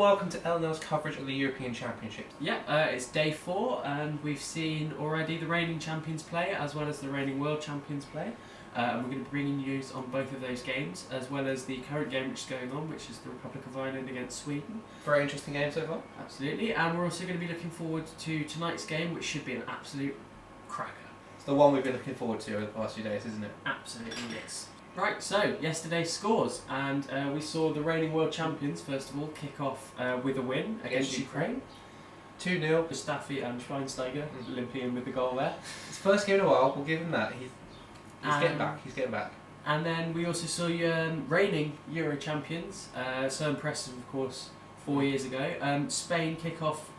welcome to LNL's coverage of the European Championships. Yeah, it's day 4 and we've seen already the reigning champions play as well as the reigning world champions play. And we're going to be bringing news on both of those games as well as the current game which is going on, which is the Republic of Ireland against Sweden. Very interesting game so far. Absolutely, and we're also going to be looking forward to tonight's game, which should be an absolute cracker. It's the one we've been looking forward to over the past few days, isn't it? Absolutely, yes. Right, so yesterday's scores, and we saw the reigning world champions first of all kick off with a win against Ukraine. 2-0. Mustafi and Schweinsteiger limping with the goal there. His first game in a while, we'll give him that. He's getting back. He's getting back. And then we also saw reigning Euro champions, so impressive, of course, 4 years ago. Spain kick off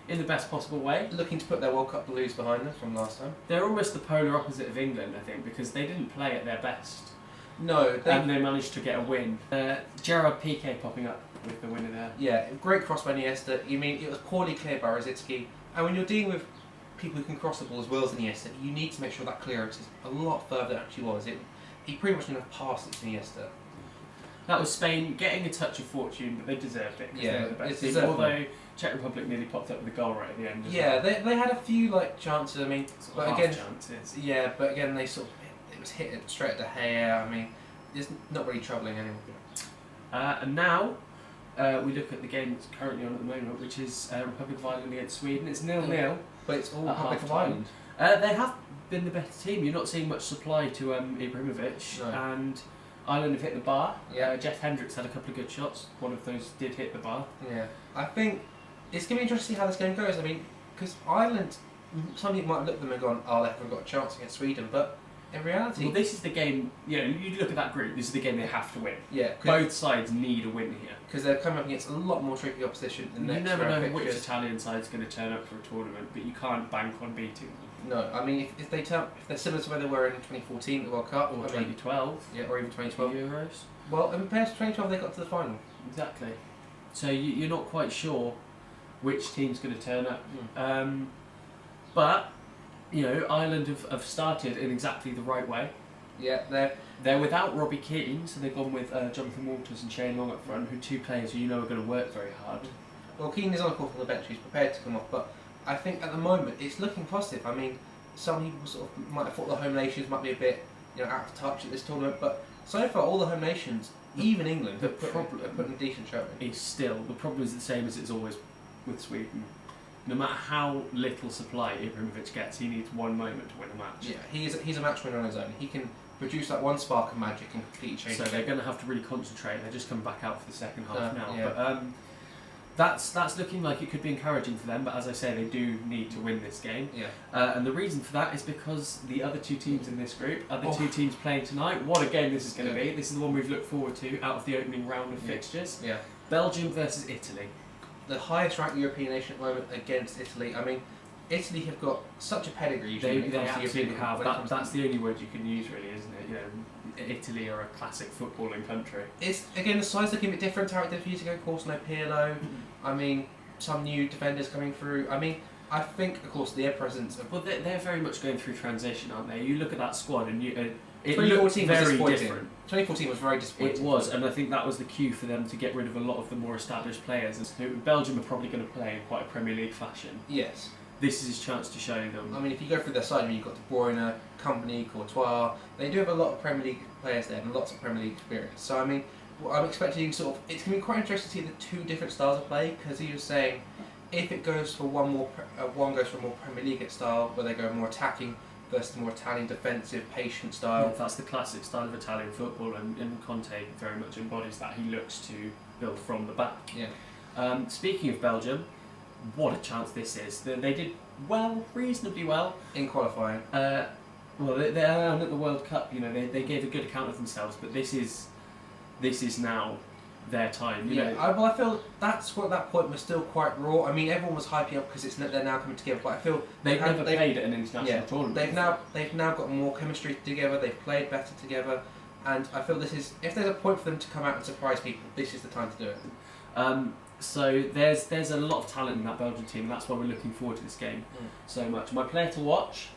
in the best possible way. Looking to put their World Cup blues behind them from last time. They're almost the polar opposite of England, I think, because they didn't play at their best. No, and they managed to get a win. Gerard Piqué popping up with the winner there. Yeah, great cross by Iniesta. You mean it was poorly cleared by Rosicki, and when you're dealing with people who can cross the ball as well as Iniesta, you need to make sure that clearance is a lot further than it actually was. He pretty much enough passed it to Iniesta. That was Spain getting a touch of fortune, but they deserved it. Yeah, they were the best team. Although Czech Republic nearly popped up with a goal right at the end. Yeah, well. they had a few chances. I mean, but again, chances. Yeah, but again they sort of it was hit straight at De Gea. I mean, it's not really troubling anyone. And now we look at the game that's currently on at the moment, which is Republic of Ireland against Sweden. It's 0-0. But it's all Republic of Ireland. They have been the better team. You're not seeing much supply to Ibrahimovic, and Ireland have hit the bar. Yeah. Jeff Hendricks had a couple of good shots. One of those did hit the bar. Yeah, I think it's going to be interesting to see how this game goes. I mean, because Ireland, some people might have looked at them and gone, "Oh, they haven't got a chance against Sweden," but in reality, well, this is the game. You look at that group. This is the game they have to win. Yeah, both sides need a win here because they're coming up against a lot more tricky opposition. You never know which Italian side's going to turn up for a tournament, but you can't bank on beating them. No, I mean if they're similar to where they were in 2014, the World Cup, or 2012, or even 2012 Euros. Well, in compared to 2012, they got to the final. Exactly. So you're not quite sure which team's going to turn up, but Ireland have started in exactly the right way. Yeah, they're without Robbie Keane, so they've gone with Jonathan Walters and Shane Long up front, who are two players who are going to work very hard. Well, Keane is on the court on the bench; he's prepared to come off, but I think at the moment it's looking positive. I mean, some people sort of might have thought the home nations might be a bit out of touch at this tournament, but so far all the home nations, even England, have put in a decent showing. The problem is the same as it's always with Sweden. No matter how little supply Ibrahimovic gets, he needs one moment to win a match. Yeah, he's a match winner on his own. He can produce that one spark of magic and completely change. So they're going to have to really concentrate. They're just coming back out for the second half now. Yeah. But that's looking like it could be encouraging for them. But as I say, they do need to win this game. Yeah. And the reason for that is because the other two teams in this group are the two teams playing tonight. What a game this is going to be! This is the one we've looked forward to out of the opening round of fixtures. Yeah. Belgium versus Italy. The highest ranked European nation at the moment against Italy. I mean, Italy have got such a pedigree. They absolutely have. That's the only word you can use, really, isn't it? Italy are a classic footballing country. It's again the size looking a bit different to how it did a few years ago. Of course, no Pirlo. I mean, some new defenders coming through. I mean, I think of course their presence. Well, they're very much going through transition, aren't they? You look at that squad and it 2014 was very disappointing. Different. 2014 was very disappointing. It was, and I think that was the cue for them to get rid of a lot of the more established players. Belgium are probably going to play in quite a Premier League fashion. Yes. This is his chance to show them. I mean, if you go through their side, you've got De Bruyne, Company, Courtois. They do have a lot of Premier League players there and lots of Premier League experience. So I mean, I'm expecting it's going to be quite interesting to see the two different styles of play, because he was saying if it goes for one goes for a more Premier League style where they go more attacking versus the more Italian defensive, patient style. Yeah, that's the classic style of Italian football, and Conte very much embodies that. He looks to build from the back. Yeah. Speaking of Belgium, what a chance this is. They did reasonably well in qualifying. They're at the World Cup. They gave a good account of themselves, but this is now their time. I feel that point was still quite raw. I mean, everyone was hyping up because they're now coming together. But I feel they've never played at an international tournament. They've now got more chemistry together. They've played better together, and I feel if there's a point for them to come out and surprise people, this is the time to do it. So there's a lot of talent in that Belgian team, and that's why we're looking forward to this game so much. My player to watch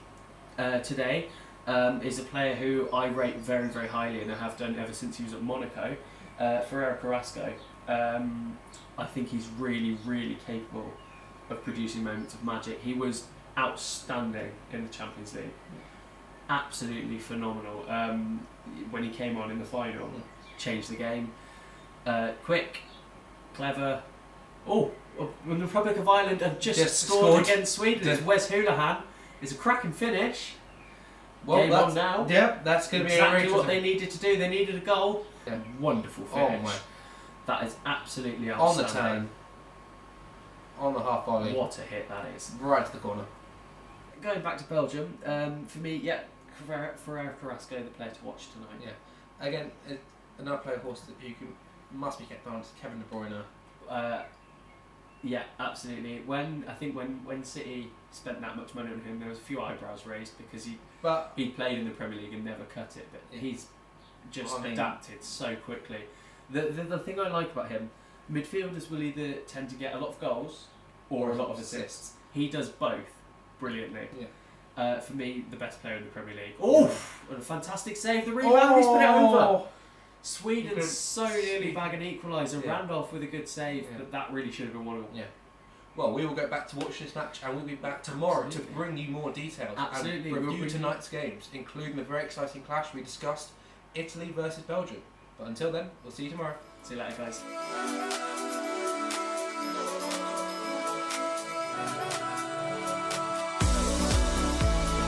today is a player who I rate very, very highly, and I have done ever since he was at Monaco, Ferreira Carrasco. I think he's really, really capable of producing moments of magic. He was outstanding in the Champions League. Absolutely phenomenal. When he came on in the final, changed the game. Quick, clever. Oh, the Republic of Ireland have just scored against Sweden. It's Wes Hoolahan. It's a cracking finish. Well, game on now. Yeah, that's going to be exactly what they needed to do. They needed a goal. Yeah. Wonderful finish. Oh my. That is absolutely outstanding. On the turn. On the half volley. What a hit that is. Right to the corner. Going back to Belgium, for me, yeah, Ferreira Carrasco, the player to watch tonight. Yeah. Again, another player horse that must be kept on is Kevin De Bruyne. Yeah, absolutely. When City spent that much money on him, there was a few eyebrows raised because he played in the Premier League and never cut it. But he's just adapted so quickly. The thing I like about him, midfielders will either tend to get a lot of goals or a lot of assists. He does both brilliantly. Yeah. For me, the best player in the Premier League. Oof! What a fantastic save! The rebound, he's put it over. Sweden so nearly bag an equaliser. Randolph with a good save, but that really should have been 1-1. Yeah. Well, we will go back to watch this match, and we'll be back tomorrow to bring you more details and review tonight's games, including the very exciting clash we discussed, Italy versus Belgium. But until then, we'll see you tomorrow. See you later, guys.